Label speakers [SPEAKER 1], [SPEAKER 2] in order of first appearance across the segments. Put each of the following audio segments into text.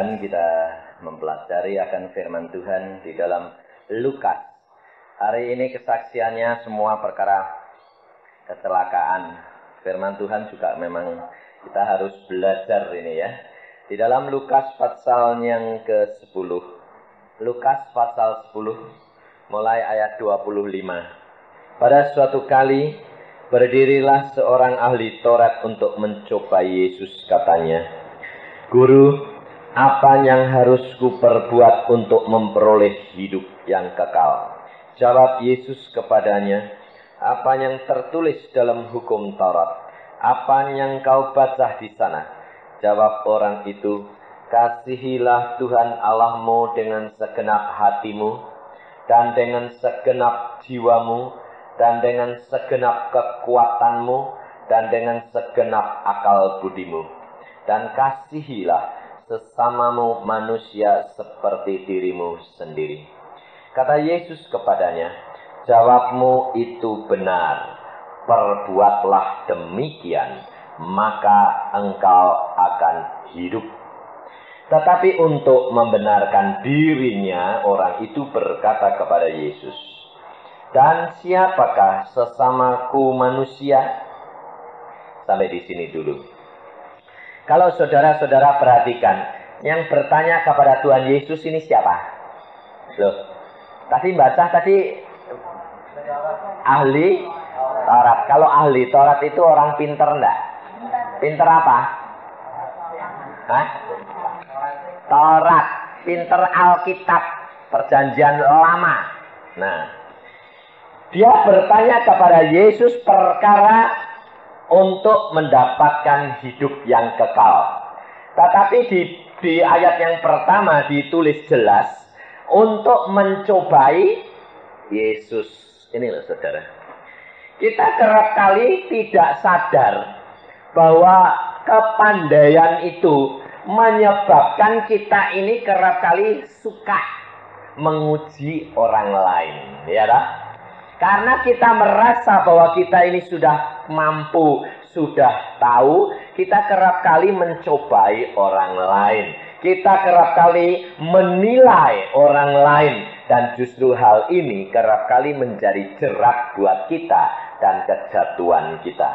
[SPEAKER 1] Tuhan, kita mempelajari akan firman Tuhan di dalam Lukas. Hari ini kesaksiannya semua perkara kecelakaan. Firman Tuhan juga memang kita harus belajar ini ya. Di dalam Lukas pasal yang ke-10. Lukas pasal 10 mulai ayat 25. Pada suatu kali berdirilah seorang ahli Taurat untuk mencoba Yesus, katanya, "Guru, apa yang harus kuperbuat untuk memperoleh hidup yang kekal?" Jawab Yesus kepadanya, "Apa yang tertulis dalam hukum Taurat? Apa yang kau baca di sana?" Jawab orang itu, "Kasihilah Tuhan Allahmu dengan segenap hatimu, dan dengan segenap jiwamu, dan dengan segenap kekuatanmu, dan dengan segenap akal budimu. Dan kasihilah sesamamu manusia seperti dirimu sendiri." Kata Yesus kepadanya, "Jawabmu itu benar. Perbuatlah demikian, maka engkau akan hidup." Tetapi untuk membenarkan dirinya, orang itu berkata kepada Yesus, "Dan siapakah sesamaku manusia?" Sampai di sini dulu. Kalau saudara-saudara perhatikan, yang bertanya kepada Tuhan Yesus ini siapa? Loh, tadi baca ahli Taurat. Kalau ahli Taurat itu orang pinter enggak? Pinter apa? Hah? Taurat, pinter Alkitab, perjanjian lama. Nah, dia bertanya kepada Yesus perkara untuk mendapatkan hidup yang kekal. Tetapi di ayat yang pertama ditulis jelas untuk mencobai Yesus. Ini loh saudara. Kita kerap kali tidak sadar bahwa kepandaian itu menyebabkan kita ini kerap kali suka menguji orang lain, ya tak? Karena kita merasa bahwa kita ini sudah mampu, sudah tahu, kita kerap kali mencobai orang lain. Kita kerap kali menilai orang lain. Dan justru hal ini kerap kali menjadi jerat buat kita dan kejatuhan kita.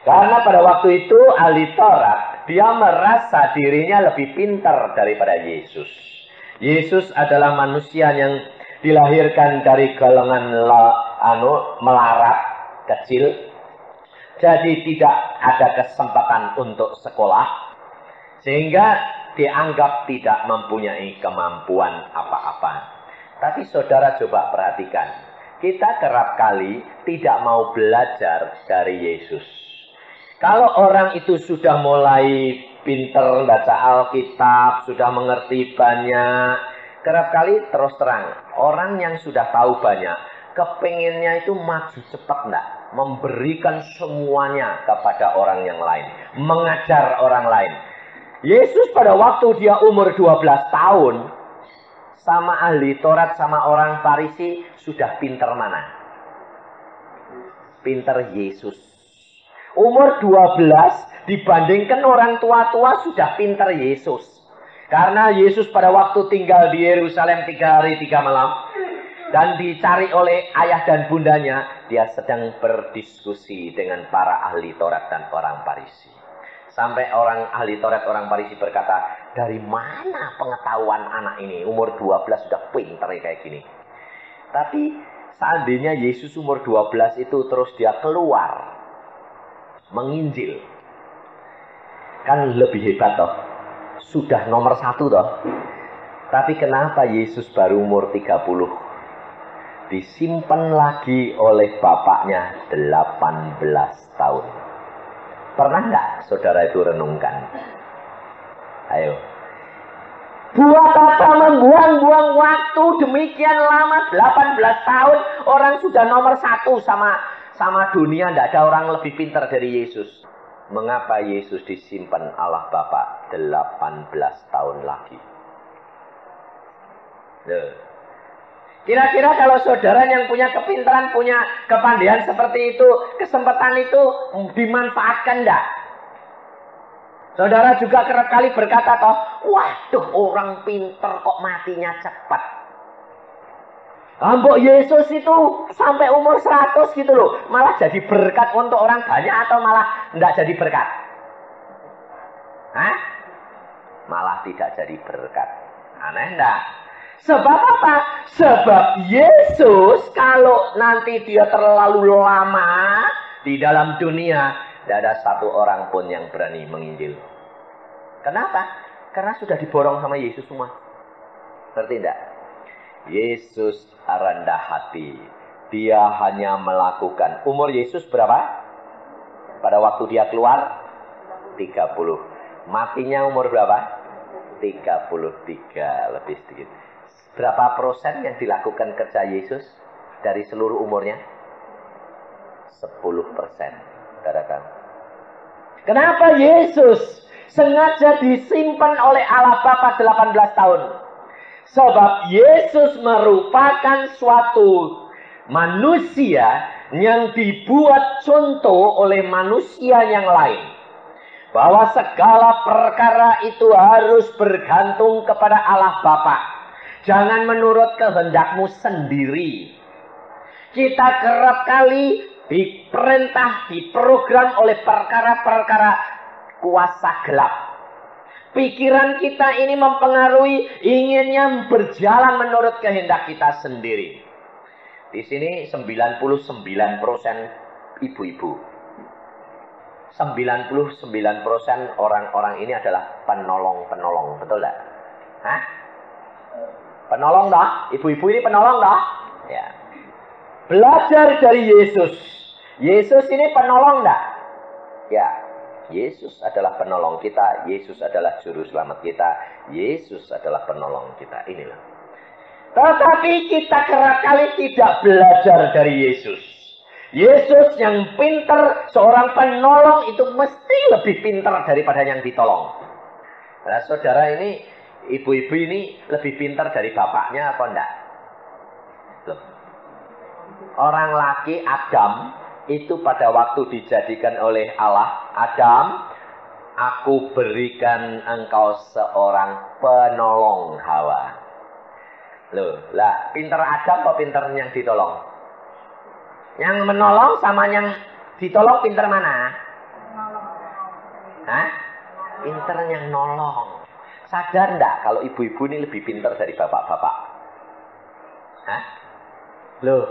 [SPEAKER 1] Karena pada waktu itu ahli Taurat, dia merasa dirinya lebih pintar daripada Yesus. Yesus adalah manusia yang dilahirkan dari golongan melarat kecil. Jadi tidak ada kesempatan untuk sekolah. Sehingga dianggap tidak mempunyai kemampuan apa-apa. Tapi saudara coba perhatikan. Kita kerap kali tidak mau belajar dari Yesus. Kalau orang itu sudah mulai pintar baca Alkitab, sudah mengerti banyak, kerap kali terus terang, orang yang sudah tahu banyak, kepinginnya itu maju cepat enggak? Memberikan semuanya kepada orang yang lain. Mengajar orang lain. Yesus pada waktu dia umur 12 tahun, sama ahli Taurat, sama orang Farisi, sudah pinter mana? Pinter Yesus. Umur 12 dibandingkan orang tua-tua sudah pinter Yesus. Karena Yesus pada waktu tinggal di Yerusalem 3 hari 3 malam. Dan dicari oleh ayah dan bundanya, dia sedang berdiskusi dengan para ahli Taurat dan orang Farisi. Sampai orang ahli Taurat, orang Farisi berkata, "Dari mana pengetahuan anak ini? Umur 12 sudah pintar kayak gini." Tapi seandainya Yesus umur 12 itu terus dia keluar menginjil, kan lebih hebat toh. Sudah nomor 1 toh. Tapi kenapa Yesus baru umur 30? Disimpan lagi oleh bapaknya 18 tahun. Pernah nggak saudara itu renungkan? Ayo. Buat apa membuang-buang waktu demikian lama, 18 tahun, orang sudah nomor 1 sama dunia, tidak ada orang lebih pintar dari Yesus. Mengapa Yesus disimpan Allah Bapa 18 tahun lagi? Kira-kira kalau saudara yang punya kepintaran, punya kepandaian seperti itu, kesempatan itu dimanfaatkan enggak? Saudara juga kerap kali berkata toh, Waduh, orang pinter kok matinya cepat. Mbok Yesus itu sampai umur 100 gitu loh. Malah jadi berkat untuk orang banyak atau malah enggak jadi berkat? Hah? Malah tidak jadi berkat. Aneh enggak? Sebab apa? Sebab Yesus kalau nanti dia terlalu lama di dalam dunia, tidak ada satu orang pun yang berani menginjil. Kenapa? Karena sudah diborong sama Yesus semua. Ngerti enggak? Yesus rendah hati. Dia hanya melakukan. Umur Yesus berapa? Pada waktu dia keluar 30. Matinya umur berapa? 33, lebih sedikit. Berapa persen yang dilakukan kerja Yesus dari seluruh umurnya? 10%. Saudara. Kenapa Yesus sengaja disimpan oleh Allah Bapa 18 tahun? Sebab Yesus merupakan suatu manusia yang dibuat contoh oleh manusia yang lain. Bahwa segala perkara itu harus bergantung kepada Allah Bapa. Jangan menurut kehendakmu sendiri. Kita kerap kali diperintah, diprogram oleh perkara-perkara kuasa gelap. Pikiran kita ini mempengaruhi, inginnya berjalan menurut kehendak kita sendiri. Di sini 99% ibu-ibu. 99% orang-orang ini adalah penolong-penolong. Betul tak? Hah? Penolong dah? Ibu-ibu ini penolong dah? Ya. Belajar dari Yesus. Yesus ini penolong tak? Ya. Yesus adalah penolong kita. Yesus adalah juru selamat kita. Yesus adalah penolong kita. Inilah. Tetapi kita kerap kali tidak belajar dari Yesus. Yesus yang pintar, seorang penolong itu mesti lebih pintar daripada yang ditolong. Nah, saudara ini, ibu-ibu ini lebih pintar dari bapaknya apa enggak? Loh. Orang laki Adam itu pada waktu dijadikan oleh Allah, Adam, aku berikan engkau seorang penolong Hawa. Loh, lah pinter Adam apa pinter yang ditolong? Yang menolong sama yang ditolong pinter mana? Hah? Pinter yang nolong. Sadar enggak kalau ibu-ibu ini lebih pinter dari bapak-bapak? Hah? Loh.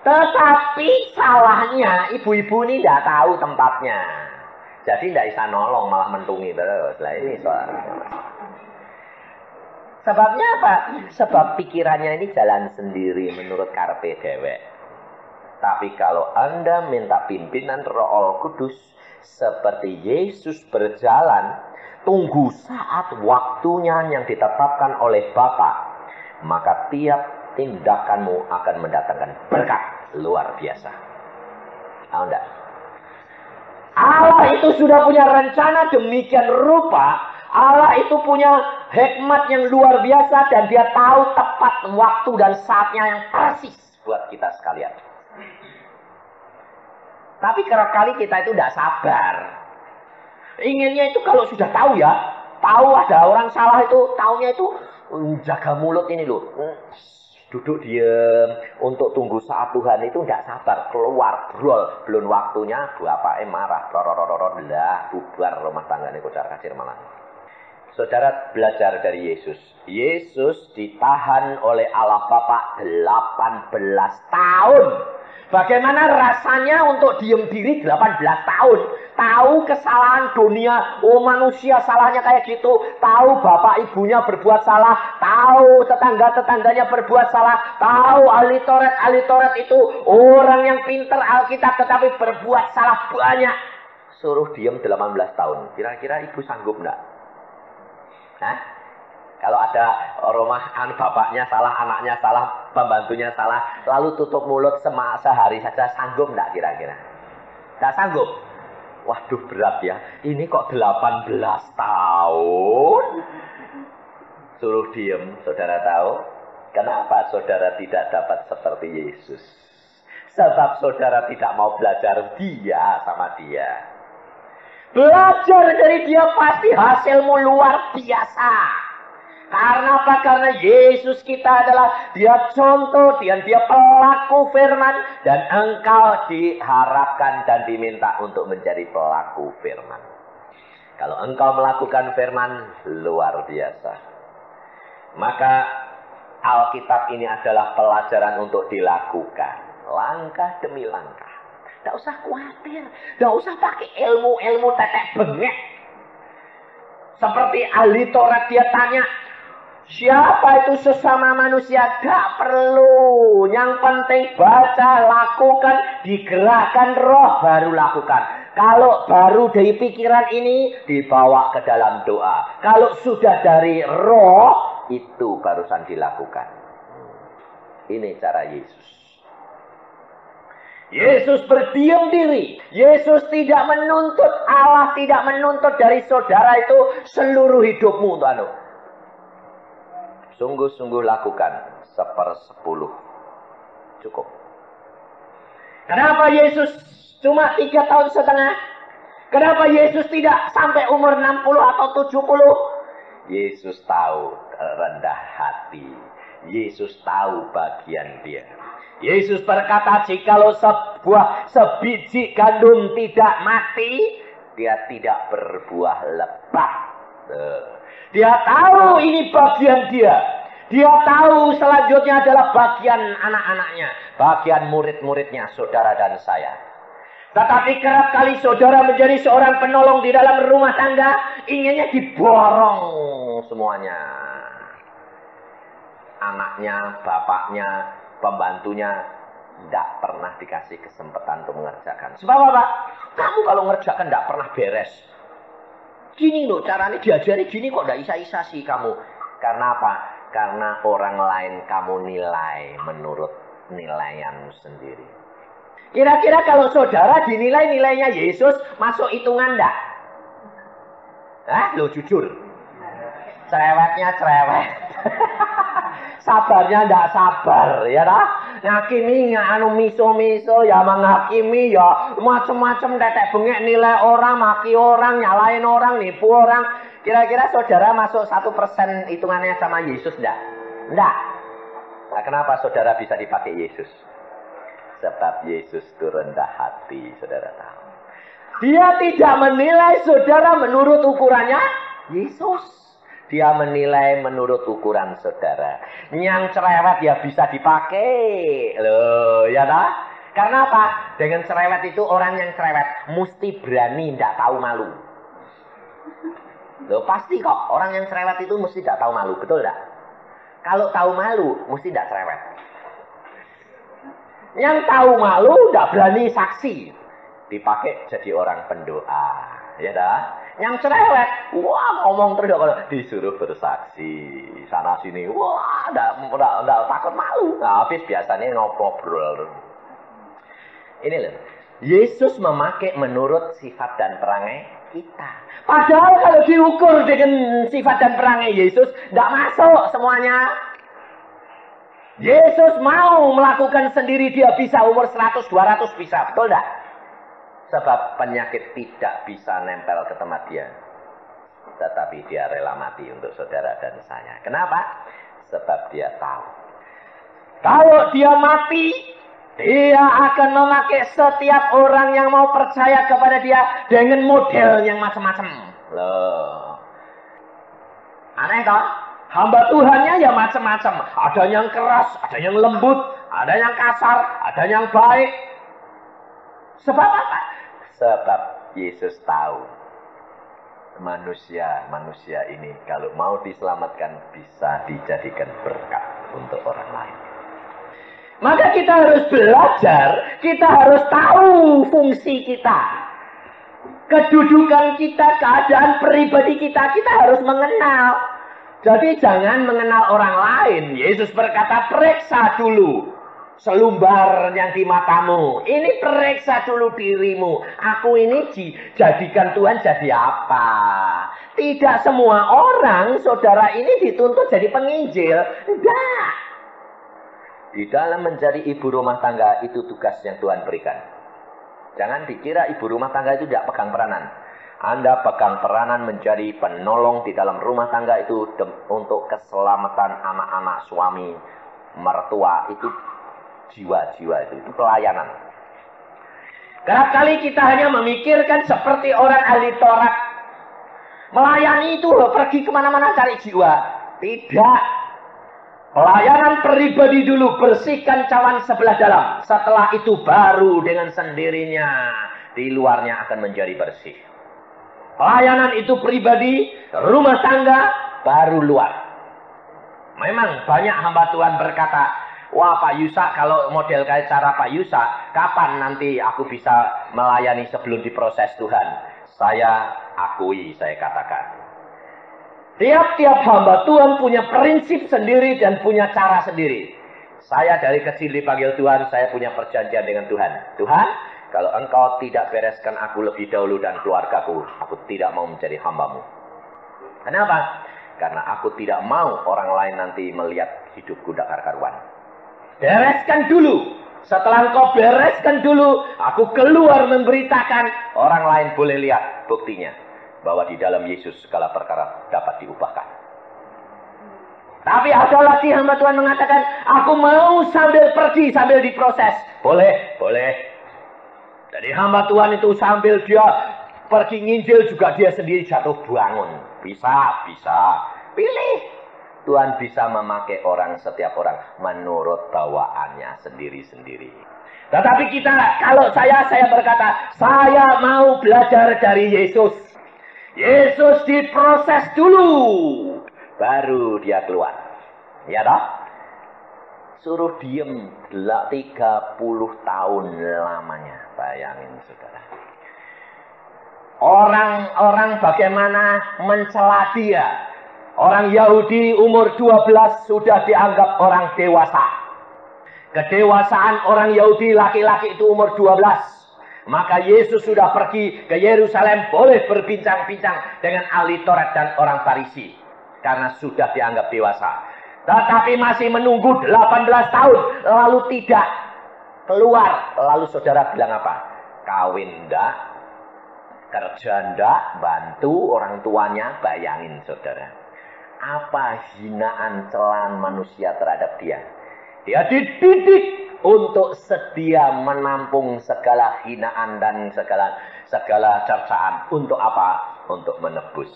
[SPEAKER 1] Tetapi salahnya ibu-ibu ini tidak tahu tempatnya. Jadi tidak bisa nolong, malah mentungi terus. Lah ini soalnya. Sebabnya apa? Sebab pikirannya ini jalan sendiri menurut karepe dewek. Tapi kalau Anda minta pimpinan Roh Kudus seperti Yesus berjalan, tunggu saat waktunya yang ditetapkan oleh Bapa, maka tiap tindakanmu akan mendatangkan berkat luar biasa. Tahu enggak? Allah itu sudah punya rencana demikian rupa. Allah itu punya hikmat yang luar biasa dan dia tahu tepat waktu dan saatnya yang persis buat kita sekalian. Tapi kerap kali kita itu tidak sabar. Inginnya itu kalau sudah tahu ya, tahu ada orang salah itu, taunya itu jaga mulut ini loh. Duduk diam untuk tunggu saat Tuhan itu tidak sabar, keluar brol, belum waktunya bapaknya marah, lah bubar rumah tangganya kocar kacir malah. Saudara belajar dari Yesus. Yesus ditahan oleh Allah Bapa 18 tahun. Bagaimana rasanya untuk diem diri 18 tahun? Tahu kesalahan dunia, oh manusia salahnya kayak gitu. Tahu bapak ibunya berbuat salah. Tahu tetangga-tetangganya berbuat salah. Tahu ahli Taurat itu orang yang pintar Alkitab tetapi berbuat salah banyak. Suruh diem 18 tahun. Kira-kira ibu sanggup enggak? Hah? Kalau ada rumah bapaknya salah, anaknya salah, pembantunya salah, lalu tutup mulut sehari saja, sanggup enggak kira-kira? Enggak sanggup? Waduh berat ya, ini kok 18 tahun? Suruh diem, saudara tahu? Kenapa saudara tidak dapat seperti Yesus? Sebab saudara tidak mau belajar dia sama dia. Belajar dari dia, pasti hasilmu luar biasa. Karena apa? Karena Yesus kita adalah dia contoh, dia pelaku firman. Dan engkau diharapkan dan diminta untuk menjadi pelaku firman. Kalau engkau melakukan firman, luar biasa. Maka Alkitab ini adalah pelajaran untuk dilakukan. Langkah demi langkah. Tidak usah khawatir. Tidak usah pakai ilmu-ilmu tetek bengek. Seperti ahli Taurat dia tanya, siapa itu sesama manusia? Tidak perlu. Yang penting baca, lakukan, digerakkan roh, baru lakukan. Kalau baru dari pikiran ini, dibawa ke dalam doa. Kalau sudah dari roh, itu barusan dilakukan. Ini cara Yesus. Yesus berdiam diri. Yesus tidak menuntut, Allah tidak menuntut dari saudara itu seluruh hidupmu. Sungguh-sungguh lakukan 1/10. Cukup. Kenapa Yesus cuma 3,5 tahun? Kenapa Yesus tidak sampai umur 60 atau 70? Yesus tahu rendah hati. Yesus tahu bagian dia. Yesus berkata, jikalau sebiji gandum tidak mati, dia tidak berbuah lebat. Dia tahu ini bagian dia. Dia tahu selanjutnya adalah bagian anak-anaknya, bagian murid-muridnya, saudara dan saya. Tetapi kerap kali saudara menjadi seorang penolong di dalam rumah tangga, inginnya diborong semuanya. Anaknya, bapaknya, pembantunya tidak pernah dikasih kesempatan untuk mengerjakan. Sebab apa? Kamu kalau mengerjakan tidak pernah beres. Gini loh caranya diajari gini kok tidak isa-isa sih kamu. Karena apa? Karena orang lain kamu nilai menurut nilaianmu sendiri. Kira-kira kalau saudara dinilai nilainya Yesus, masuk hitungan enggak? Lo jujur. Cerewetnya cerewet. Sabarnya enggak sabar, ya dah. Ngakimi miso-miso, ya menghakimi, ya macam-macam tetek bengek nilai orang, maki orang, nyalain orang, nipu orang. Kira-kira saudara masuk 1% hitungannya sama Yesus enggak? Enggak. Nah, kenapa saudara bisa dipakai Yesus? Sebab Yesus itu rendah hati, saudara tahu. Dia tidak menilai saudara menurut ukurannya Yesus. Dia menilai menurut ukuran saudara. Yang cerewet ya bisa dipakai. Loh, ya dah? Karena apa? Dengan cerewet itu orang yang cerewet mesti berani, tidak tahu malu. Loh, pasti kok. Orang yang cerewet itu mesti tidak tahu malu. Betul tidak? Kalau tahu malu, mesti tidak cerewet. Yang tahu malu tidak berani saksi, dipakai jadi orang pendoa, ya dah. Yang cerewet, wah ngomong terus kalau disuruh bersaksi sana sini, wah tidak takut malu. Nah, habis biasanya ngobrol. Ini loh, Yesus memakai menurut sifat dan perangai kita. Padahal kalau diukur dengan sifat dan perangai Yesus, tidak masuk semuanya. Yesus mau melakukan sendiri, dia bisa umur 100, 200 bisa. Betul tidak? Sebab penyakit tidak bisa nempel ke tempat dia. Tetapi dia rela mati untuk saudara dan saya. Kenapa? Sebab dia tahu. Kalau dia mati, dia akan memakai setiap orang yang mau percaya kepada dia dengan model yang macam-macam. Loh. Aneh toh? Hamba Tuhannya ya macam-macam. Ada yang keras, ada yang lembut, ada yang kasar, ada yang baik. Sebab apa? Sebab Yesus tahu manusia ini kalau mau diselamatkan bisa dijadikan berkat untuk orang lain. Maka kita harus belajar, kita harus tahu fungsi kita. Kedudukan kita, keadaan pribadi kita harus mengenal. Jadi jangan mengenal orang lain. Yesus berkata, periksa dulu selumbar yang di matamu. Ini periksa dulu dirimu. Aku ini dijadikan Tuhan jadi apa? Tidak semua orang, saudara ini dituntut jadi penginjil. Tidak. Di dalam menjadi ibu rumah tangga, itu tugas yang Tuhan berikan. Jangan dikira ibu rumah tangga itu tidak pegang peranan. Anda pegang peranan menjadi penolong di dalam rumah tangga itu untuk keselamatan anak-anak, suami, mertua, itu jiwa-jiwa itu pelayanan. Kerap kali kita hanya memikirkan seperti orang ahli Taurat. Melayani itu pergi kemana-mana cari jiwa. Tidak. Pelayanan pribadi dulu, bersihkan cawan sebelah dalam. Setelah itu baru dengan sendirinya di luarnya akan menjadi bersih. Pelayanan itu pribadi, rumah tangga, baru luar. Memang banyak hamba Tuhan berkata, wah Pak Yusak, kalau model kayak cara Pak Yusak, kapan nanti aku bisa melayani sebelum diproses Tuhan? Saya akui, saya katakan. Tiap-tiap hamba Tuhan punya prinsip sendiri dan punya cara sendiri. Saya dari kecil dipanggil Tuhan, saya punya perjanjian dengan Tuhan. Tuhan, kalau engkau tidak bereskan aku lebih dahulu dan keluargaku, aku tidak mau menjadi hambamu. Kenapa? Karena aku tidak mau orang lain nanti melihat hidupku tak karuan. Bereskan dulu. Setelah engkau bereskan dulu, aku keluar memberitakan, orang lain boleh lihat buktinya. Bahwa di dalam Yesus segala perkara dapat diubahkan. Tapi ada lagi hamba Tuhan mengatakan, aku mau sambil pergi, sambil diproses. Boleh, boleh. Jadi hamba Tuhan itu sambil dia pergi nginjil juga dia sendiri jatuh bangun. Bisa, bisa. Pilih. Tuhan bisa memakai orang, setiap orang menurut bawaannya sendiri-sendiri. Tetapi kita, kalau saya berkata, saya mau belajar dari Yesus. Yesus diproses dulu, baru dia keluar. Ya toh? Suruh diem 30 tahun lamanya. Bayangin saudara. Orang-orang bagaimana mencela dia. Orang Yahudi umur 12 sudah dianggap orang dewasa. Kedewasaan orang Yahudi laki-laki itu umur 12. Maka Yesus sudah pergi ke Yerusalem, boleh berbincang-bincang dengan ahli Taurat dan orang Farisi. Karena sudah dianggap dewasa. Tetapi masih menunggu 18 tahun, lalu tidak keluar. Lalu saudara bilang apa? Kawin enggak, kerja enggak, bantu orang tuanya, bayangin saudara. Apa hinaan celaan manusia terhadap dia? Dia dididik untuk sedia menampung segala hinaan dan segala cercaan. Untuk apa? Untuk menebus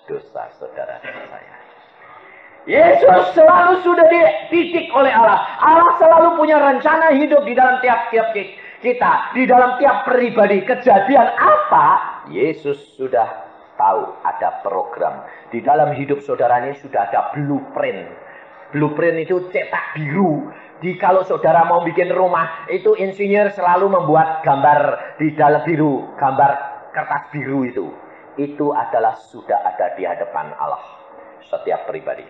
[SPEAKER 1] dosa saudara dan saya. Yesus selalu sudah dididik oleh Allah. Allah selalu punya rencana hidup di dalam tiap-tiap kita. Di dalam tiap pribadi. Kejadian apa? Yesus sudah tahu ada program. Di dalam hidup saudara ini sudah ada blueprint. Blueprint itu cetak biru. Kalau saudara mau bikin rumah, itu insinyur selalu membuat gambar di dalam biru, gambar kertas biru itu. Itu adalah sudah ada di hadapan Allah, setiap pribadi.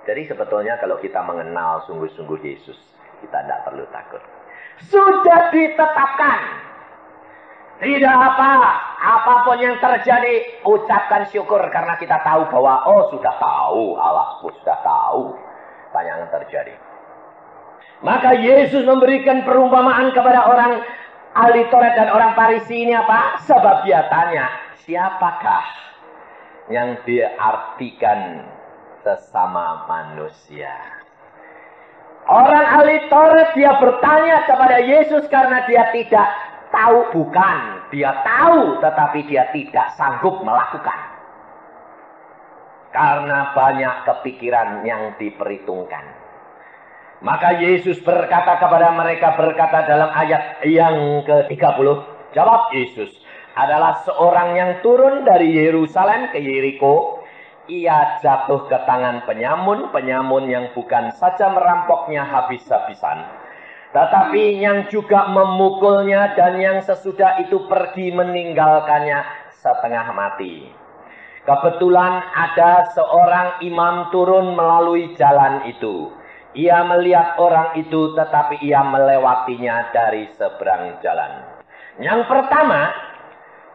[SPEAKER 1] Jadi sebetulnya kalau kita mengenal sungguh-sungguh Yesus, kita tidak perlu takut. Sudah ditetapkan. Tidak apa, apapun yang terjadi, ucapkan syukur karena kita tahu bahwa, oh sudah tahu, Allah sudah tahu. Banyak yang terjadi. Maka Yesus memberikan perumpamaan kepada orang ahli Taurat dan orang Farisi ini apa? Sebab dia tanya, siapakah yang diartikan sesama manusia? Orang ahli Taurat dia bertanya kepada Yesus karena dia tidak tahu, bukan. Dia tahu tetapi dia tidak sanggup melakukan. Karena banyak kepikiran yang diperhitungkan. Maka Yesus berkata kepada mereka, berkata dalam ayat yang ke-30. Jawab Yesus, adalah seorang yang turun dari Yerusalem ke Yeriko. Ia jatuh ke tangan penyamun yang bukan saja merampoknya habis-habisan. Tetapi yang juga memukulnya dan yang sesudah itu pergi meninggalkannya setengah mati. Kebetulan ada seorang imam turun melalui jalan itu. Ia melihat orang itu tetapi ia melewatinya dari seberang jalan. Yang pertama,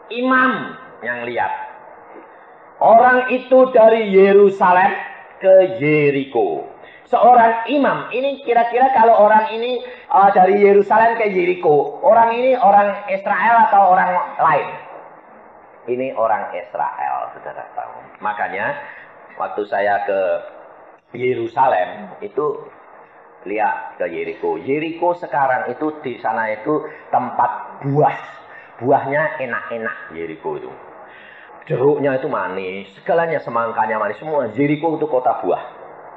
[SPEAKER 1] imam yang lihat. Orang itu dari Yerusalem ke Yeriko. Seorang imam, ini kira-kira kalau orang ini dari Yerusalem ke Yeriko. Orang ini orang Israel atau orang lain? Ini orang Israel, saudara tahu. Makanya waktu saya ke Yerusalem itu lihat ke Yeriko. Yeriko sekarang itu di sana itu tempat buah. Buahnya enak-enak Yeriko itu. Jeruknya itu manis, segalanya semangkanya manis semua. Yeriko itu kota buah,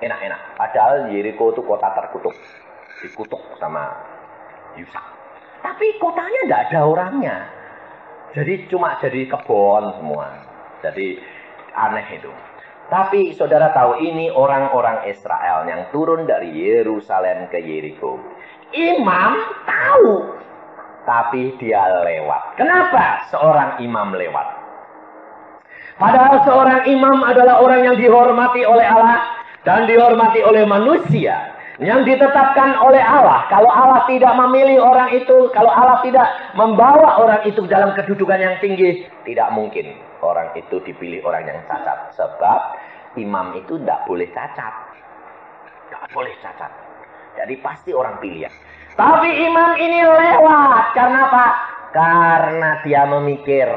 [SPEAKER 1] enak-enak. Padahal Yeriko itu kota terkutuk, dikutuk sama Yusak. Tapi kotanya tidak ada orangnya. Jadi cuma jadi kebun semua. Jadi aneh itu. Tapi saudara tahu ini orang-orang Israel yang turun dari Yerusalem ke Yeriko. Imam tahu. Tapi dia lewat. Kenapa seorang imam lewat? Padahal seorang imam adalah orang yang dihormati oleh Allah dan dihormati oleh manusia. Yang ditetapkan oleh Allah. Kalau Allah tidak memilih orang itu, kalau Allah tidak membawa orang itu dalam kedudukan yang tinggi, tidak mungkin orang itu dipilih orang yang cacat. Sebab imam itu tidak boleh cacat. Tidak boleh cacat. Jadi pasti orang pilihan. Tapi imam ini lewat. Karena apa? Karena dia memikir,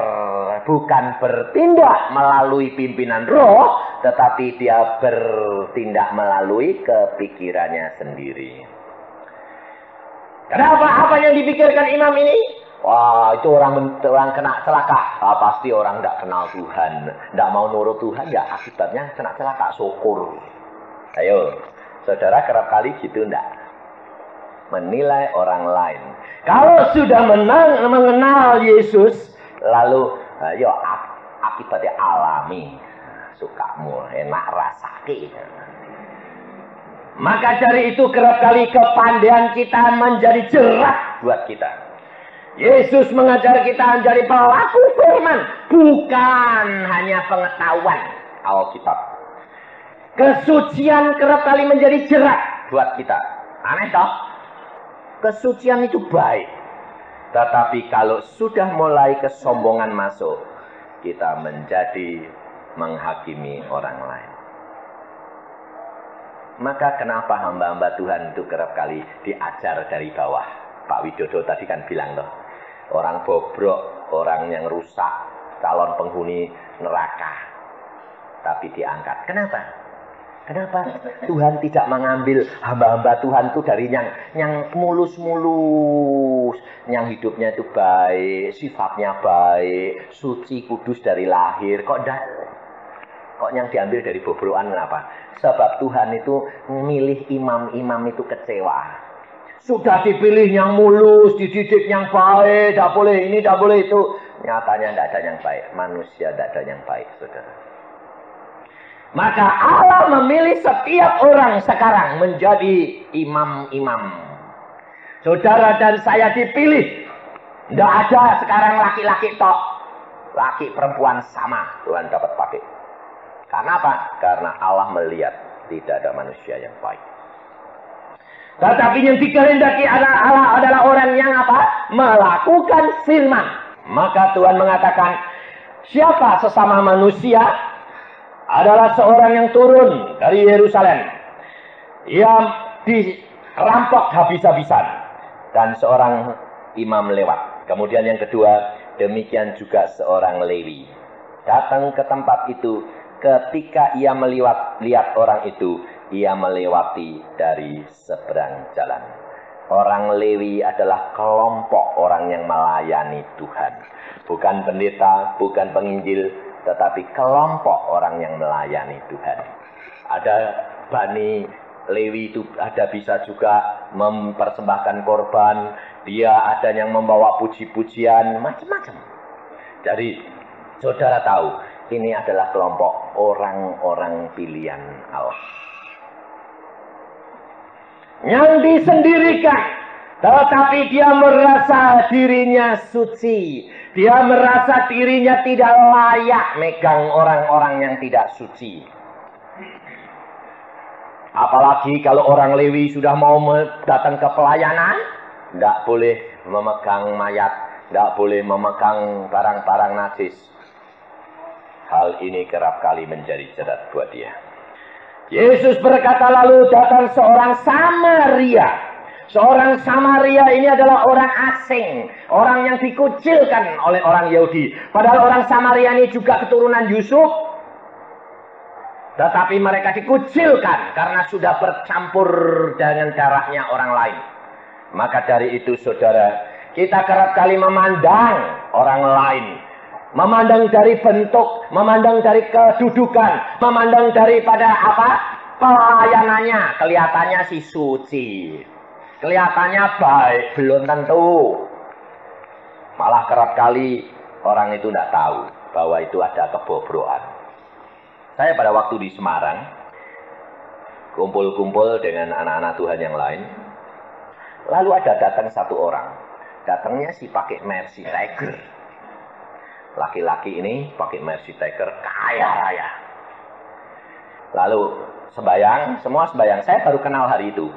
[SPEAKER 1] bukan bertindak melalui pimpinan roh, tetapi dia bertindak melalui kepikirannya sendiri. Kenapa? Apa yang dipikirkan imam ini? Wah, itu orang kena celaka. Pasti orang tidak kenal Tuhan, tidak mau nurut Tuhan, ya akibatnya kena celaka. Syukur. Ayo, saudara kerap kali gitu enggak? Menilai orang lain. Kalau sudah mengenal Yesus, lalu yo akibatnya alami, sukamu enak rasake. Maka dari itu kerap kali kepandaian kita menjadi jerat buat kita. Yesus mengajar kita menjadi pelaku firman, bukan hanya pengetahuan Alkitab. Kesucian kerap kali menjadi jerat buat kita. Aneh toh? Kesucian itu baik. Tetapi kalau sudah mulai kesombongan masuk, kita menjadi menghakimi orang lain. Maka kenapa hamba-hamba Tuhan itu kerap kali diajar dari bawah? Pak Widodo tadi kan bilang loh, orang bobrok, orang yang rusak, calon penghuni neraka. Tapi diangkat. Kenapa? Kenapa Tuhan tidak mengambil hamba-hamba Tuhan itu dari yang mulus-mulus, yang hidupnya itu baik, sifatnya baik, suci kudus dari lahir, kok yang diambil dari bobrokan? Kenapa? Sebab Tuhan itu memilih imam-imam itu kecewa. Sudah dipilih yang mulus, dididik yang baik, tidak boleh ini, tidak boleh itu. Nyatanya tidak ada yang baik, manusia tidak ada yang baik, saudara. Maka Allah memilih setiap orang sekarang menjadi imam-imam. Saudara dan saya dipilih. Tidak ada sekarang laki-laki tok. Laki perempuan sama Tuhan dapat pakai. Karena apa? Karena Allah melihat tidak ada manusia yang baik. Tetapi yang dikehendaki Allah adalah orang yang apa? Melakukan firman. Maka Tuhan mengatakan, siapa sesama manusia? Adalah seorang yang turun dari Yerusalem. Ia dirampok habis-habisan. Dan seorang imam lewat. Kemudian yang kedua, demikian juga seorang Lewi. Datang ke tempat itu. Ketika ia lihat orang itu, ia melewati dari seberang jalan. Orang Lewi adalah kelompok orang yang melayani Tuhan. Bukan pendeta, bukan penginjil, tetapi kelompok orang yang melayani Tuhan. Ada Bani Lewi itu ada bisa juga mempersembahkan korban. Dia ada yang membawa puji-pujian, macam-macam. Jadi saudara tahu, ini adalah kelompok orang-orang pilihan Allah. Yang disendirikan, tetapi dia merasa dirinya suci. Dia merasa dirinya tidak layak megang orang-orang yang tidak suci. Apalagi kalau orang Lewi sudah mau datang ke pelayanan, tidak boleh memegang mayat, tidak boleh memegang barang-barang najis. Hal ini kerap kali menjadi jerat buat dia. Yesus berkata, lalu datang seorang Samaria Seorang Samaria ini adalah orang asing, orang yang dikucilkan oleh orang Yahudi. Padahal orang Samaria ini juga keturunan Yusuf, tetapi mereka dikucilkan karena sudah bercampur dengan darahnya orang lain. Maka dari itu saudara, kita kerap kali memandang orang lain, memandang dari bentuk, memandang dari kedudukan, memandang daripada apa? Pelayanannya. Kelihatannya si suci, kelihatannya baik, belum tentu. Malah kerap kali orang itu tidak tahu bahwa itu ada kebobrokan. Saya pada waktu di Semarang, kumpul-kumpul dengan anak-anak Tuhan yang lain. Lalu ada datang satu orang. Datangnya si pakai Mercy Tiger. Laki-laki ini pakai Mercy Tiger, kaya raya. Lalu sembahyang, semua sembahyang. Saya baru kenal hari itu.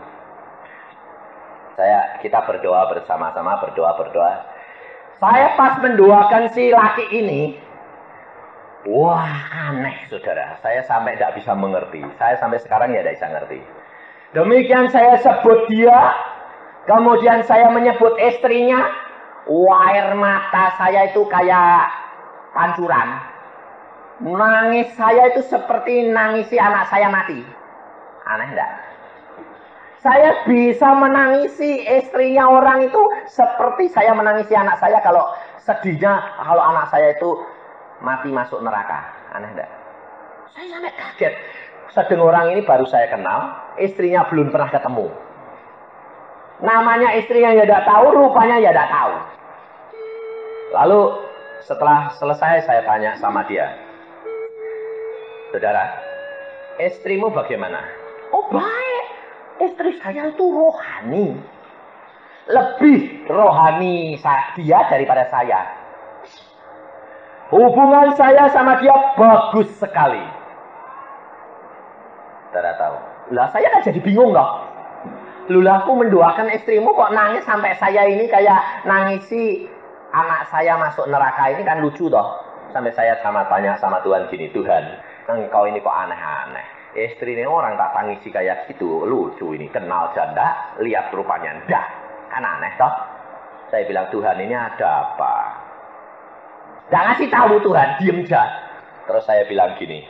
[SPEAKER 1] Kita berdoa bersama-sama, berdoa. Saya pas mendoakan si laki ini, wah aneh saudara. Saya sampai tidak bisa mengerti. Saya sampai sekarang ya tidak bisa ngerti. Demikian saya sebut dia, kemudian saya menyebut istrinya, air mata saya itu kayak pancuran. Nangis saya itu seperti nangisi anak saya mati. Aneh enggak? Saya bisa menangisi istrinya orang itu seperti saya menangisi anak saya kalau sedihnya kalau anak saya itu mati masuk neraka. Aneh enggak? Saya sampai kaget. Sedang orang ini baru saya kenal, istrinya belum pernah ketemu. Namanya istrinya ya tidak tahu, rupanya ya tidak tahu. Lalu setelah selesai saya tanya sama dia, saudara, istrimu bagaimana? Oh baik, istri saya itu rohani. Lebih rohani dia daripada saya. Hubungan saya sama dia bagus sekali. Saudara tahu? Lah saya kan jadi bingung loh. Lula aku mendoakan istrimu kok nangis sampai saya ini kayak nangisi anak saya masuk neraka, ini kan lucu toh. Sampai saya tanya sama Tuhan gini, Tuhan, engkau ini kok aneh-aneh. Istrinya orang tak tangisi kayak gitu, lucu ini, kenal janda, lihat rupanya ndak, kan aneh toh. Saya bilang, Tuhan ini ada apa? Jangan ngasih tahu Tuhan, diem aja. Terus saya bilang gini,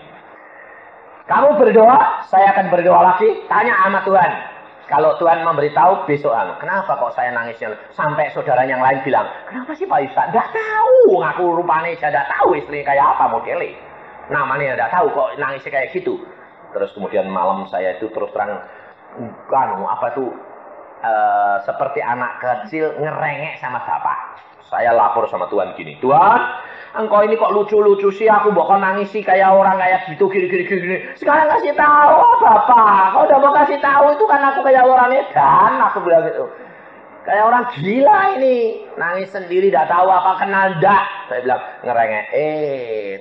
[SPEAKER 1] kamu berdoa, saya akan berdoa lagi, tanya sama Tuhan. Kalau Tuhan memberitahu besok, kenapa kok saya nangisnya? Sampai saudara yang lain bilang, kenapa sih Pak Ustaz? Tidak tahu, ngaku rupanya saya tidak tahu istrinya kayak apa modelnya. Namanya tidak tahu kok nangisnya kayak gitu. Terus kemudian malam saya itu terus terang, seperti anak kecil ngerengek sama bapak. Saya lapor sama Tuhan gini, Tuhan, engkau ini kok lucu-lucu sih, aku bakal nangis sih kayak orang kayak gitu, gini. Sekarang kasih tahu, oh bapak, kau udah mau kasih tahu itu kan aku kayak orang edan, aku bilang gitu. Kayak orang gila ini, nangis sendiri, tidak tahu apa kenal dak. Saya bilang ngerengek,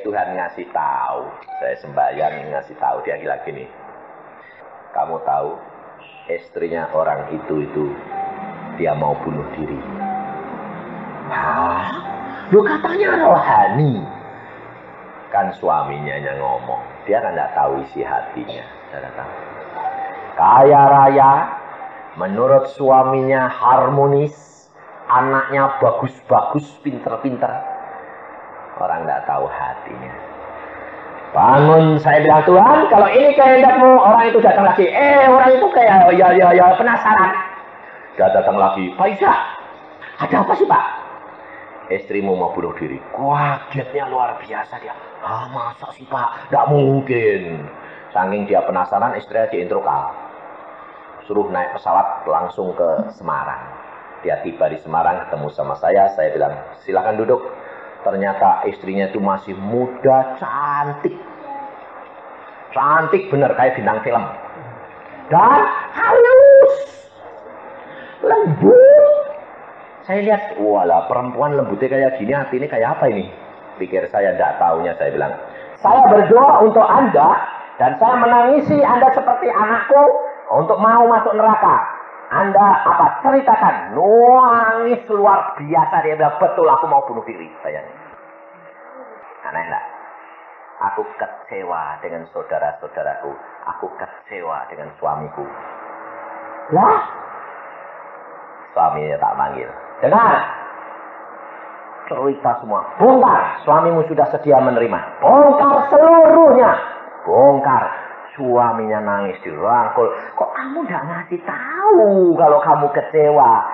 [SPEAKER 1] Tuhan ngasih tahu, saya sembahyang ngasih tahu, dia bilang gini, kamu tahu, istrinya orang itu dia mau bunuh diri. Hah? Lu katanya rohani. Kan suaminya yang ngomong. Dia kan tidak tahu isi hatinya. Kaya raya, menurut suaminya harmonis, anaknya bagus-bagus, pinter-pinter. Orang tidak tahu hatinya. Bangun, saya bilang, Tuhan, kalau ini kehendakmu, orang itu datang lagi. Orang itu kayak, ya, penasaran. Dia datang lagi, Pak Isa, ada apa sih Pak? Istrimu mau bunuh diri. Kagetnya luar biasa dia. Masa sih Pak? Tidak mungkin. Saking dia penasaran, istrinya diintrokal. Suruh naik pesawat langsung ke Semarang. Dia tiba di Semarang, ketemu sama saya bilang, silakan duduk. Ternyata istrinya itu masih muda, cantik. Cantik bener, kayak bintang film. Dan halus. Lembut. Saya lihat, walah perempuan lembutnya kayak gini, hati ini kayak apa ini? Pikir saya, tidak tahunya saya bilang, saya berdoa untuk Anda, dan saya menangisi Anda seperti anakku, untuk mau masuk neraka. Anda ceritakan, nangis luar biasa, dia bilang, betul aku mau bunuh diri, sayang. Aneh enggak? Aku kecewa dengan saudara-saudaraku, aku kecewa dengan suamiku. Lah? Suaminya tak manggil. Dengar. Cerita semua. Bongkar. Suamimu sudah sedia menerima. Bongkar seluruhnya. Bongkar. Suaminya nangis dirangkul. Kok kamu gak ngasih tahu kalau kamu kecewa?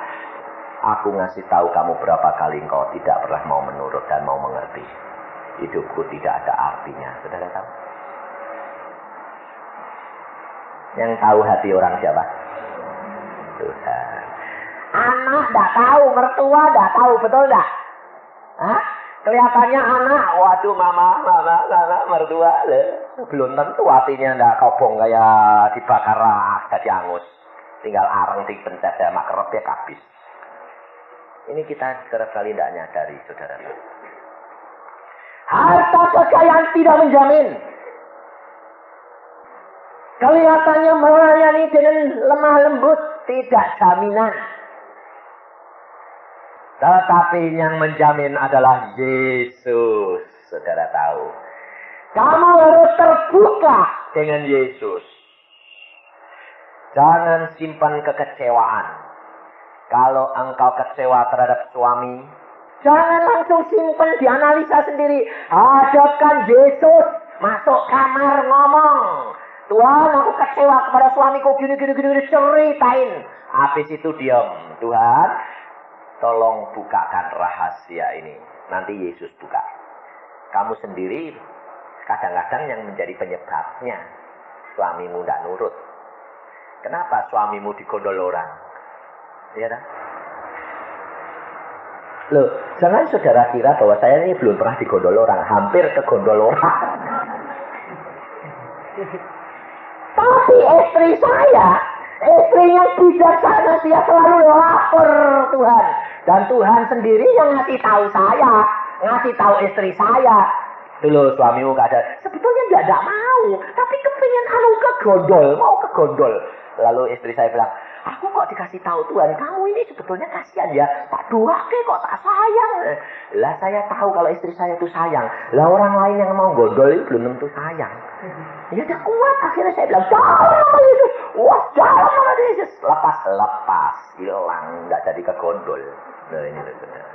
[SPEAKER 1] Aku ngasih tahu kamu berapa kali engkau tidak pernah mau menurut dan mau mengerti. Hidupku tidak ada artinya. Saudara tahu? Yang tahu hati orang siapa? Tuhan. Anak tidak tahu, mertua tidak tahu, betul tidak? Hah? Kelihatannya anak, waduh mama, mertua. Belum tentu hatinya tidak kobong kayak dibakar jadi angus. Tinggal areng dipencet ya, mak kerepnya habis. Ini kita sekali tidak nyadari, saudara. Harta kekayaan tidak menjamin. Kelihatannya melayani dengan lemah lembut, tidak jaminan. Tetapi yang menjamin adalah Yesus. Saudara tahu. Kamu harus terbuka dengan Yesus. Jangan simpan kekecewaan. Kalau engkau kecewa terhadap suami, jangan langsung simpan, dianalisa sendiri. Hadapkan Yesus, masuk kamar ngomong. Tuhan, aku kecewa kepada suamiku, gini, ceritain. Habis itu diam. Tuhan, tolong bukakan rahasia ini. Nanti Yesus buka. Kamu sendiri kadang-kadang yang menjadi penyebabnya. Suamimu tidak nurut. Kenapa suamimu digondol orang? Iya kan? Loh, jangan saudara kira bahwa saya ini belum pernah digondol orang. Hampir kegondol orang. Tapi istri saya, istri yang bijaksana, dia selalu lapor Tuhan. Dan Tuhan sendiri yang ngasih tahu saya, ngasih tahu istri saya. Dulu suamimu gak ada, sebetulnya dia tidak mau, tapi kepingin mau kegondol. Lalu istri saya bilang, aku kok dikasih tahu Tuhan, kamu ini sebetulnya kasihan ya, tak duake kok tak sayang. Lah saya tahu kalau istri saya itu sayang. Lah orang lain yang mau gondol itu belum tentu sayang. Ya udah kuat, akhirnya saya bilang, dalam nama Yesus, wah dalam nama Yesus. Lepas, hilang, nggak jadi kegondol. Nah ini saudara.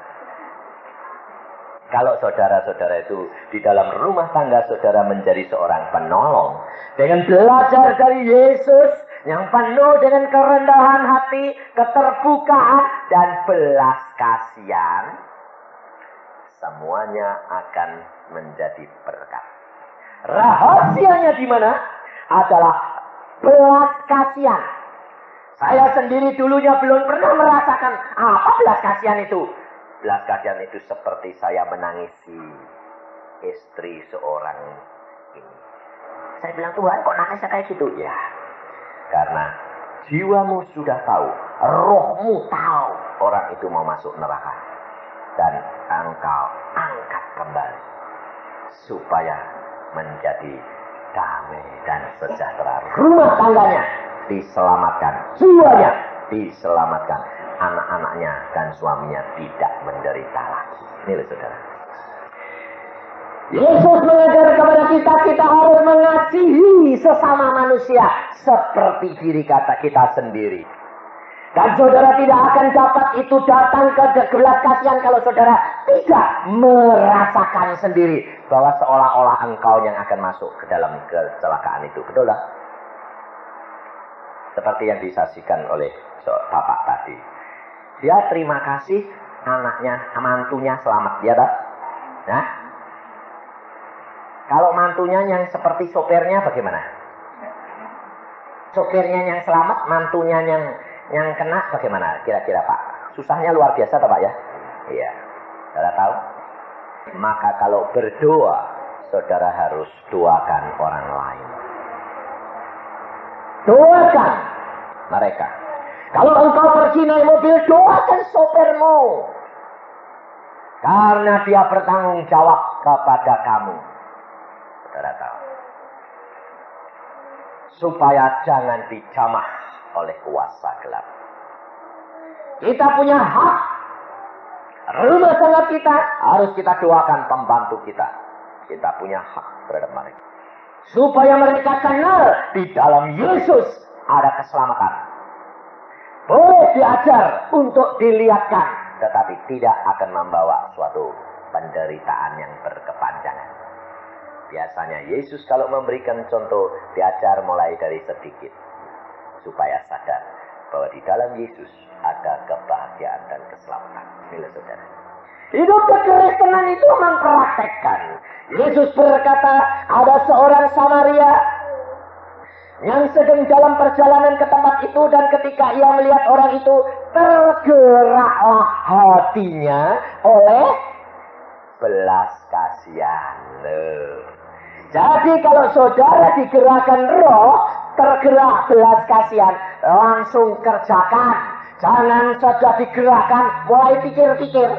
[SPEAKER 1] Kalau saudara-saudara itu di dalam rumah tangga saudara menjadi seorang penolong, dengan belajar dari Yesus yang penuh dengan kerendahan hati, keterbukaan, dan belas kasihan, semuanya akan menjadi berkat. Rahasianya di mana? Adalah belas kasihan. Saya sendiri dulunya belum pernah merasakan apa belas kasihan itu. Belas kasihan itu seperti saya menangisi istri seorang ini. Saya bilang, Tuhan kok nangisnya kayak gitu? Ya, karena jiwamu sudah tahu, rohmu tahu orang itu mau masuk neraka. Dan engkau angkat kembali supaya menjadi damai dan sejahtera. Rumah tangganya diselamatkan, jiwanya diselamatkan, anak-anaknya dan suaminya tidak menderita lagi. Ini loh saudara. Yesus mengajar kepada kita harus mengasihi sesama manusia seperti diri kita sendiri. Dan saudara tidak akan dapat itu datang ke belas kasihan kalau saudara tidak merasakan sendiri bahwa seolah-olah engkau yang akan masuk ke dalam kecelakaan itu. Betul tak? Seperti yang disaksikan oleh bapak tadi. Dia terima kasih anaknya, mantunya selamat. Dia tak? Nah, kalau mantunya yang seperti sopirnya bagaimana? Sopirnya yang selamat, mantunya yang kena bagaimana? Kira-kira Pak? Susahnya luar biasa tak Pak ya? Iya. Saudara tahu? Maka kalau berdoa, saudara harus doakan orang lain. Doakan mereka. Kalau engkau pergi naik mobil, doakan sopirmu. Karena dia bertanggung jawab kepada kamu. Saudara tahu. Supaya jangan dijamah oleh kuasa gelap. Kita punya hak. Rumah tangga kita harus kita doakan pembantu kita. Kita punya hak terhadap mereka. Supaya mereka kenal di dalam Yesus ada keselamatan. Boleh diajar untuk dilihatkan, tetapi tidak akan membawa suatu penderitaan yang berkepanjangan. Biasanya Yesus kalau memberikan contoh, diajar mulai dari sedikit, supaya sadar bahwa di dalam Yesus ada kebahagiaan dan keselamatan. Inilah saudara. Hidup kekristenan itu mempraktekkan. Yesus berkata, ada seorang Samaria yang sedang dalam perjalanan ke tempat itu, dan ketika ia melihat orang itu, tergeraklah hatinya oleh belas kasihan. Jadi kalau saudara digerakkan roh, tergerak belas kasihan, langsung kerjakan. Jangan saja digerakkan mulai pikir-pikir.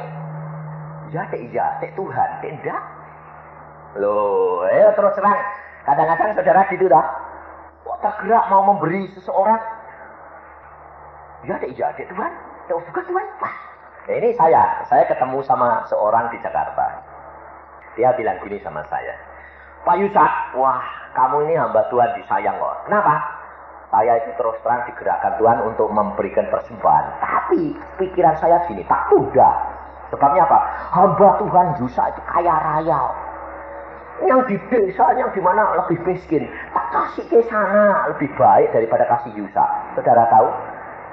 [SPEAKER 1] Ya Tuhan, tidak. Loh, terus terang. Kadang-kadang saudara gitu dah. Kok tergerak mau memberi seseorang? Ya Tuhan. Ya juga Tuhan. Wah, ini saya ketemu sama seorang di Jakarta. Dia bilang gini sama saya. Pak Yusat, wah kamu ini hamba Tuhan disayang kok. Kenapa? Saya itu terus terang digerakkan Tuhan untuk memberikan persembahan. Tapi pikiran saya gini, tak tunda. Sebabnya apa? Hamba Tuhan Yusat itu kaya raya. Yang di desa, yang di mana lebih miskin, tak kasih ke sana lebih baik daripada kasih Yusat. Saudara tahu?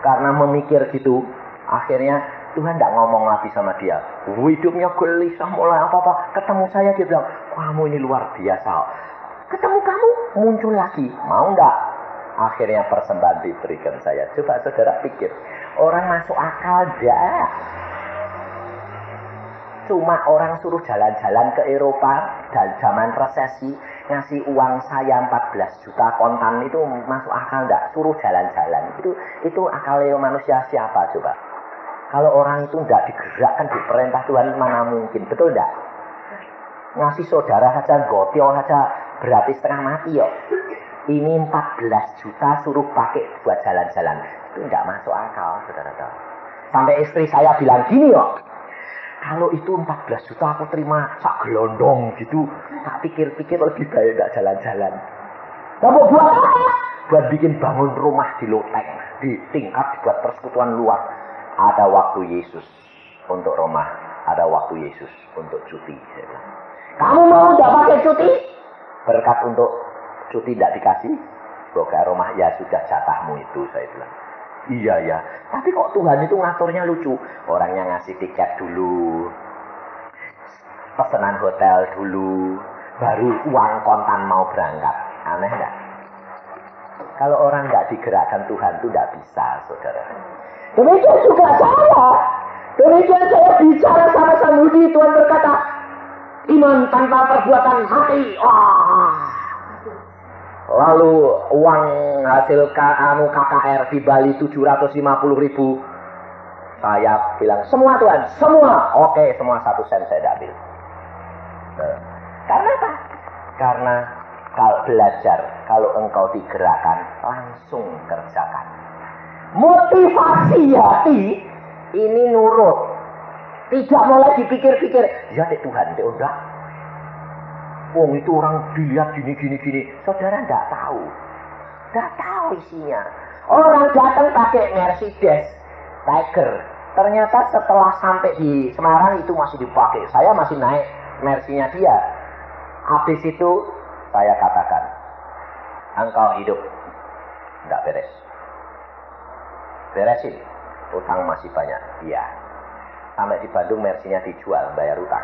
[SPEAKER 1] Karena memikir gitu, akhirnya Tuhan tidak ngomong lagi sama dia. Hidupnya gelisah mulai apa-apa. Ketemu saya dia bilang, kamu ini luar biasa. Ketemu kamu muncul lagi. Mau enggak? Akhirnya persembahan diberikan saya. Coba saudara pikir. Orang masuk akal enggak? Cuma orang suruh jalan-jalan ke Eropa dan zaman resesi, ngasih uang saya 14 juta kontan, itu masuk akal enggak? Suruh jalan-jalan. Itu akalnya manusia siapa coba? Kalau orang itu tidak digerakkan di perintah Tuhan, mana mungkin, betul tidak? Ngasih saudara saja, gotio saja, berarti setengah mati ya. Ini 14 juta suruh pakai buat jalan-jalan. Itu tidak masuk akal, saudara tahu. Sampai istri saya bilang gini ya, kalau itu 14 juta aku terima sak gelondong gitu. Tak pikir-pikir lebih baik tidak jalan-jalan. Kamu buat apa? Buat bikin bangun rumah di loteng, di tingkat, buat persekutuan luar. Ada waktu Yesus untuk rumah, ada waktu Yesus untuk cuti. Kamu mau tidak pakai cuti? Berkat untuk cuti tidak dikasih? Boga rumah, ya sudah jatahmu itu, saya bilang. Iya ya, tapi kok Tuhan itu ngaturnya lucu. Orangnya ngasih tiket dulu, pesanan hotel dulu, baru uang kontan mau berangkat. Aneh enggak? Kalau orang nggak digerakkan Tuhan itu nggak bisa, saudara. Demikian juga saya. Demikian saya bicara sama Sang Budi, Tuhan berkata, iman tanpa perbuatan mati. Lalu uang hasil KKR di Bali 750.000. Saya bilang, semua Tuhan, semua. Oke, semua 1 sen saya ambil. Karena apa? Karena kalau belajar, kalau engkau digerakkan, langsung kerjakan. Motivasi hati ini nurut. Tidak mulai dipikir-pikir, ya Tuhan, enggak. Wong itu orang dilihat gini. Saudara enggak tahu. Enggak tahu isinya. Orang datang pakai Mercedes Tiger. Ternyata setelah sampai di Semarang itu masih dipakai. Saya masih naik Mercy-nya dia. Habis itu saya katakan, engkau hidup enggak beres. Beresin, utang masih banyak. Iya. Sampai di Bandung Mercy-nya dijual, bayar utang.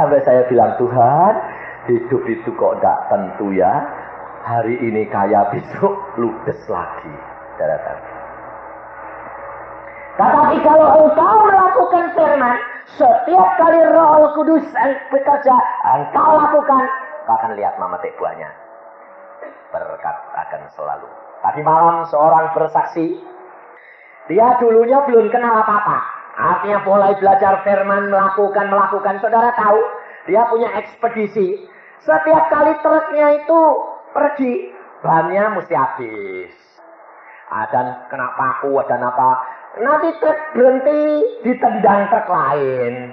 [SPEAKER 1] Sampai saya bilang, Tuhan, hidup itu kok tidak tentu ya. Hari ini kaya, besok ludes lagi. Daratan. Tetapi kalau engkau melakukan firman, setiap kali Roh Kudus bekerja, engkau lakukan, kau akan lihat memetik buahnya. Berkat akan selalu. Tadi malam seorang bersaksi, dia dulunya belum kenal apa-apa. Artinya mulai belajar firman, melakukan. Saudara tahu, dia punya ekspedisi. Setiap kali truknya itu pergi, bannya mesti habis. Ada kena paku, ada apa. Nanti truk berhenti, ditendang truk lain.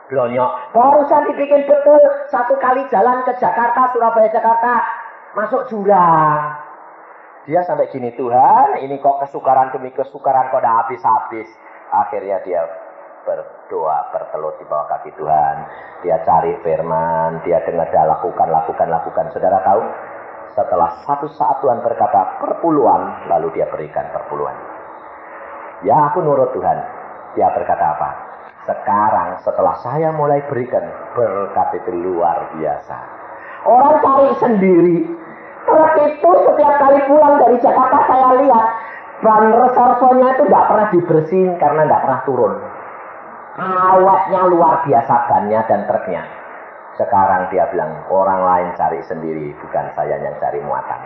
[SPEAKER 1] Blonyok. Barusan dibikin betul, 1 kali jalan ke Jakarta, Surabaya, Jakarta, masuk jurang. Dia sampai gini, Tuhan, ini kok kesukaran demi kesukaran kok udah habis-habis. Akhirnya dia berdoa, bertelut di bawah kaki Tuhan. Dia cari firman, dia dengar, dia lakukan. Saudara tahu, setelah satu saat Tuhan berkata perpuluhan, lalu dia berikan perpuluhan. Ya, aku nurut Tuhan. Dia berkata apa? Sekarang setelah saya mulai berikan, berkat itu luar biasa. Orang cari sendiri. Truk itu setiap kali pulang dari Jakarta saya lihat ban reservonya itu tidak pernah dibersihin karena tidak pernah turun. Awetnya luar biasa bannya dan truknya. Sekarang dia bilang orang lain cari sendiri, bukan saya yang cari muatan.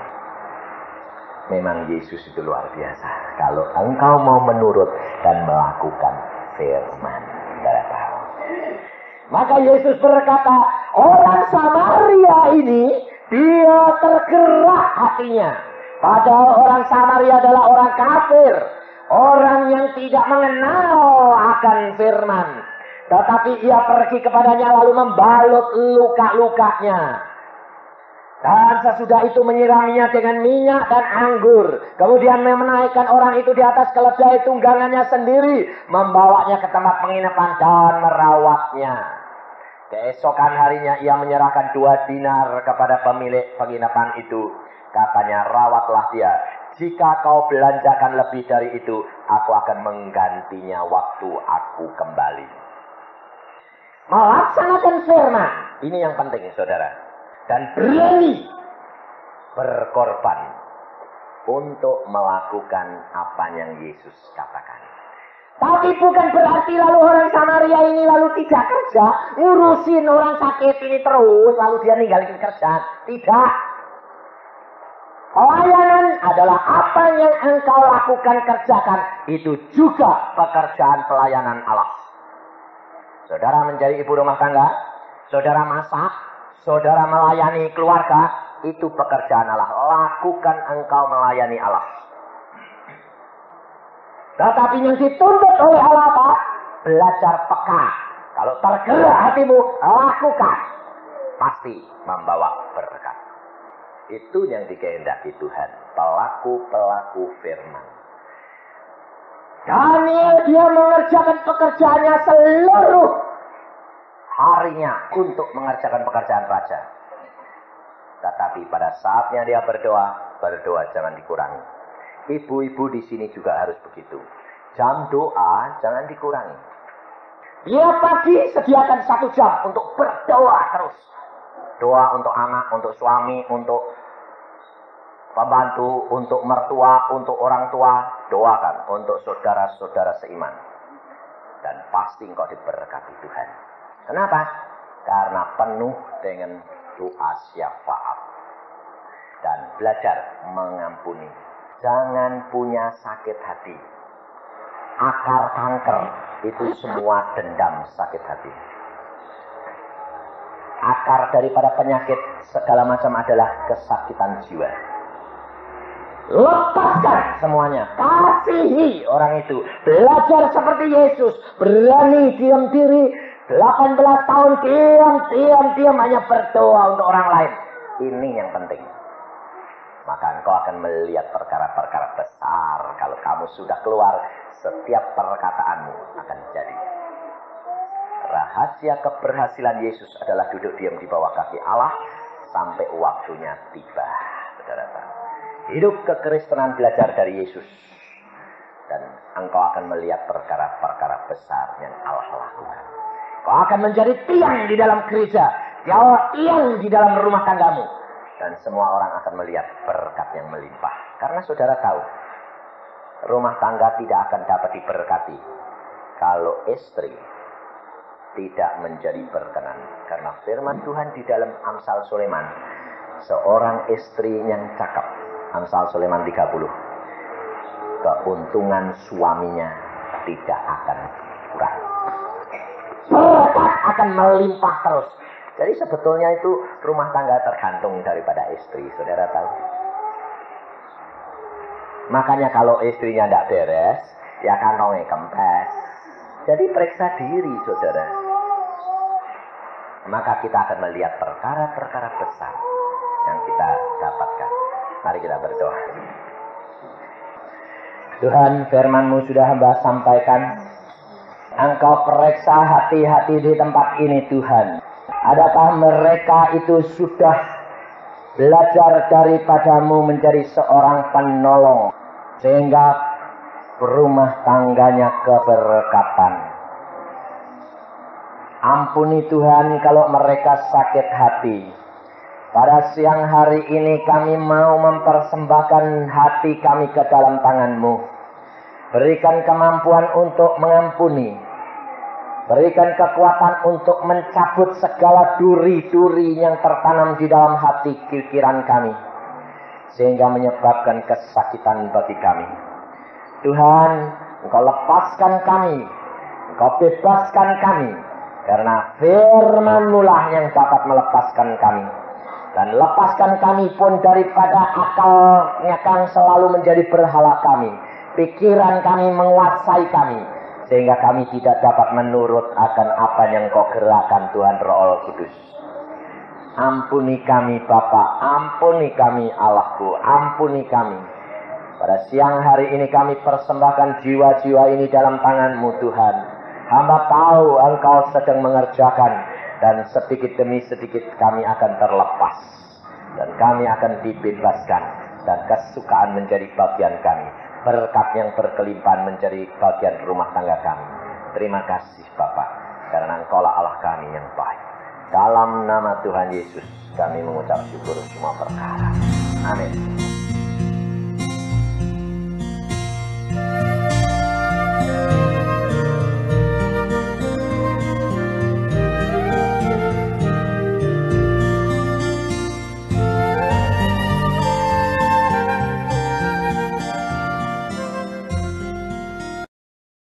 [SPEAKER 1] Memang Yesus itu luar biasa. Kalau engkau mau menurut dan melakukan firman, saudara tahu. Maka Yesus berkata, orang Samaria ini dia tergerak hatinya. Padahal orang Samaria adalah orang kafir. Orang yang tidak mengenal akan firman. Tetapi ia pergi kepadanya lalu membalut luka-lukanya. Dan sesudah itu menyiraminya dengan minyak dan anggur. Kemudian menaikkan orang itu di atas keledai tunggangannya sendiri. Membawanya ke tempat penginapan dan merawatnya. Keesokan harinya ia menyerahkan 2 dinar kepada pemilik penginapan itu. Katanya, rawatlah dia. Jika kau belanjakan lebih dari itu, aku akan menggantinya waktu aku kembali. Melaksanakan firman. Ini yang penting, saudara. Dan berani berkorban untuk melakukan apa yang Yesus katakan. Tapi bukan berarti lalu orang Samaria ini lalu tidak kerja, ngurusin orang sakit ini terus, lalu dia ninggalin kerjaan. Tidak. Pelayanan adalah apa yang engkau lakukan, kerjakan. Itu juga pekerjaan pelayanan Allah. Saudara menjadi ibu rumah tangga, saudara masak, saudara melayani keluarga, itu pekerjaan Allah. Lakukan engkau melayani Allah. Tetapi yang dituntut oleh Allah apa? Belajar peka. Kalau tergerak hatimu, lakukan. Pasti membawa berkat. Itu yang dikehendaki Tuhan. Pelaku-pelaku firman. Daniel dia mengerjakan pekerjaannya seluruh harinya untuk mengerjakan pekerjaan raja. Tetapi pada saatnya dia berdoa jangan dikurangi. Ibu-ibu di sini juga harus begitu. Jam doa jangan dikurangi. Dia pagi sediakan 1 jam untuk berdoa terus. Doa untuk anak, untuk suami, untuk pembantu, untuk mertua, untuk orang tua. Doakan untuk saudara-saudara seiman. Dan pasti engkau diberkati Tuhan. Kenapa? Karena penuh dengan doa syafaat. Dan belajar mengampuni. Jangan punya sakit hati. Akar kanker itu semua dendam sakit hati. Akar daripada penyakit segala macam adalah kesakitan jiwa. Lepaskan semuanya. Kasihi orang itu. Belajar seperti Yesus. Berani diam diri. 18 tahun diam hanya berdoa untuk orang lain. Ini yang penting. Maka engkau akan melihat perkara-perkara besar. Kalau kamu sudah keluar, setiap perkataanmu akan jadi. Rahasia keberhasilan Yesus adalah duduk diam di bawah kaki Allah sampai waktunya tiba. Saudara-saudara. Hidup kekristenan belajar dari Yesus. Dan engkau akan melihat perkara-perkara besar yang Allah lakukan. Kau akan menjadi tiang di dalam gereja. Tiang di dalam rumah tanggamu. Dan semua orang akan melihat berkat yang melimpah. Karena saudara tahu, rumah tangga tidak akan dapat diberkati kalau istri tidak menjadi berkenan. Karena firman Tuhan di dalam Amsal Sulaiman, seorang istri yang cakap, Amsal Sulaiman 30, keuntungan suaminya tidak akan kurang. Berkat akan melimpah terus. Jadi sebetulnya itu rumah tangga tergantung daripada istri, saudara tahu. Makanya kalau istrinya tidak beres, ya kantongnya kempes. Jadi periksa diri, saudara. Maka kita akan melihat perkara-perkara besar yang kita dapatkan. Mari kita berdoa. Tuhan, firman-Mu sudah hamba sampaikan. Engkau periksa hati-hati di tempat ini, Tuhan. Adakah mereka itu sudah belajar daripadamu menjadi seorang penolong, sehingga berumah tangganya keberkatan. Ampuni Tuhan kalau mereka sakit hati. Pada siang hari ini kami mau mempersembahkan hati kami ke dalam tangan-Mu. Berikan kemampuan untuk mengampuni. Berikan kekuatan untuk mencabut segala duri-duri yang tertanam di dalam hati pikiran kami, sehingga menyebabkan kesakitan bagi kami. Tuhan, Engkau lepaskan kami. Engkau bebaskan kami. Karena firman-Mu lah yang dapat melepaskan kami. Dan lepaskan kami pun daripada akal yang selalu menjadi berhala kami. Pikiran kami menguasai kami. Sehingga kami tidak dapat menurut akan apa yang Kau gerakkan, Tuhan Roh Kudus. Ampuni kami Bapa, ampuni kami Allahku, ampuni kami. Pada siang hari ini kami persembahkan jiwa-jiwa ini dalam tangan-Mu Tuhan. Hamba tahu Engkau sedang mengerjakan. Dan sedikit demi sedikit kami akan terlepas. Dan kami akan dibebaskan. Dan kesukaan menjadi bagian kami. Berkat yang berkelimpahan menjadi bagian rumah tangga kami. Terima kasih Bapa. Karena Engkau-lah Allah kami yang baik. Dalam nama Tuhan Yesus kami mengucap syukur semua perkara. Amin.